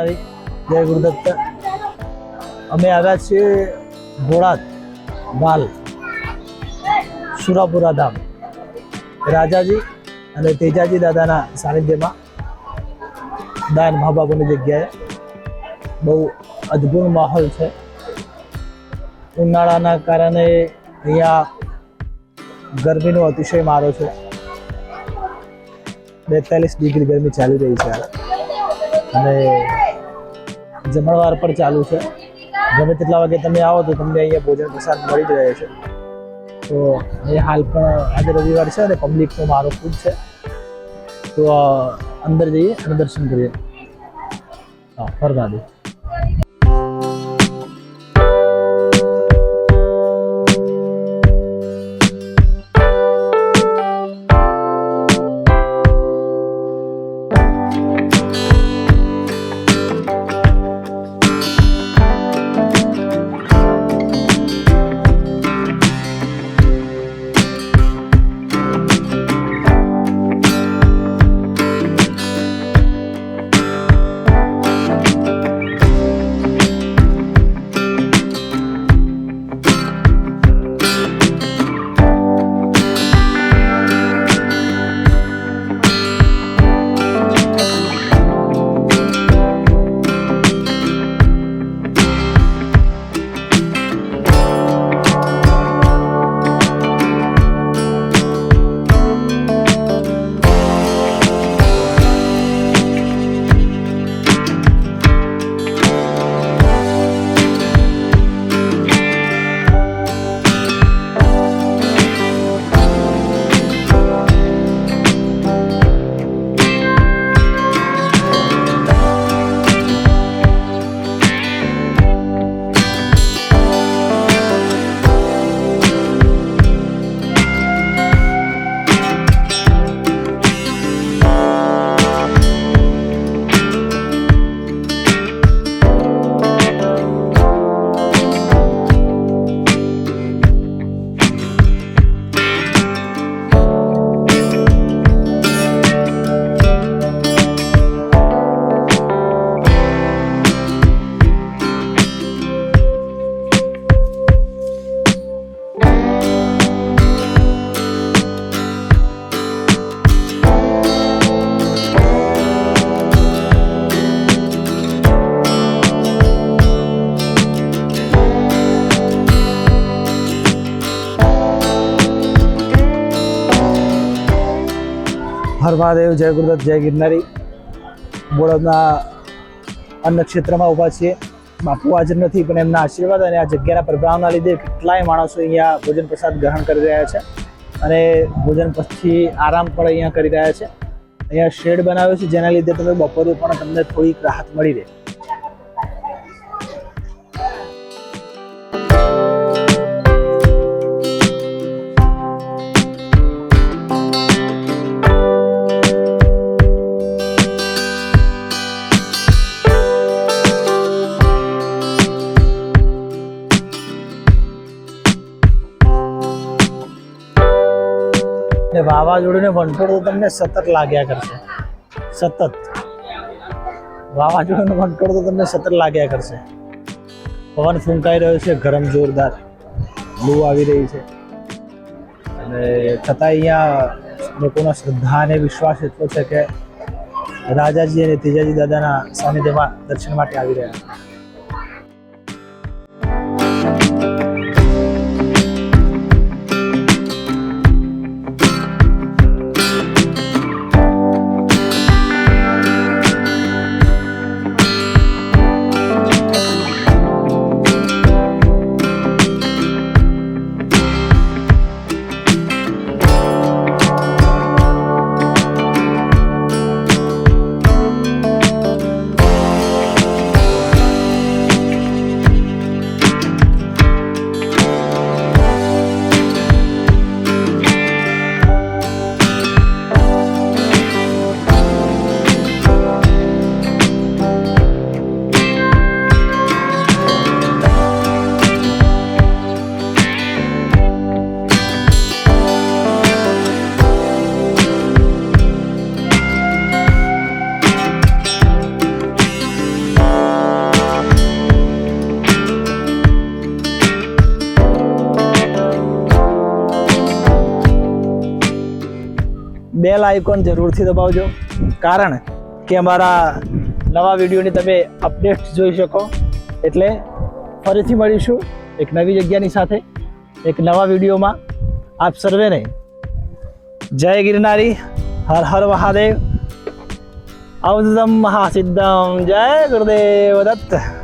ગિરનારી, જય ગુરુદત્ત। અમે આવ્યા છીએ ઘોડાદ વાલ સુરાપુરા ધામ, રાજાજી અને તેજાજી દાદાના સાનિધ્યમાં દાન મહાબાપુની જગ્યાએ બહુ અદ્ભુત માહોલ છે। ઉનાળાના કારણે અહીંયા ગરમીનો અતિશય મારો છે। 42 ડિગ્રી ગરમી ચાલી રહી છે અને જમણવાર પણ ચાલુ છે। ગમે તેટલા વાગે તમે આવો તો તમને અહીંયા ભોજન પ્રસાદ મળી જ રહે છે। તો એ હાલ પણ આજે રવિવાર છે અને પબ્લિકનો મારો ખૂબ છે। તો અંદર જઈએ અને દર્શન કરીએ। હા, ફરવા હર મહાદેવ, જય ગુરુદત્ત, જય ગિરનારી। બોટાદના અન્ન ક્ષેત્રમાં ઊભા છીએ। બાપુ હાજર નથી પણ એમના આશીર્વાદ અને આ જગ્યાના પ્રભાવના લીધે કેટલાય માણસો અહીંયા ભોજન પ્રસાદ ગ્રહણ કરી રહ્યા છે અને ભોજન પછી આરામ પણ અહીંયા કરી રહ્યા છે। અહીંયા શેડ બનાવ્યો છે જેના લીધે તમે બપોરે પણ તમને થોડીક રાહત મળી રહે। વાવાઝોડું ને વંટોળ તો તમને સતત લાગ્યા કરશે। સતત વાવાઝોડું ને વંટોળ તો તમને સતત લાગ્યા કરશે। પવન ફૂંકાઈ રહ્યો છે, ગરમ જોરદાર લૂ આવી રહી છે અને છતાં અહીંયા લોકોના શ્રદ્ધા અને વિશ્વાસ એટલો છે કે રાજાજી અને તેજાજી દાદાના સાનિધ્યમાં દર્શન માટે આવી રહ્યા છે। બેલ આઇકોન જરૂરથી દબાવજો, કારણ કે અમારા નવા વિડીયોની તમે અપડેટ્સ જોઈ શકો. એટલે ફરીથી મળીશું એક નવી જગ્યાની સાથે, એક નવા વિડીયોમાં. આપ સર્વેને જય ગિરનારી, હર હર મહાદેવ, અવધમ મહાસિદ્ધમ, જય ગુરુદેવ દત્ત.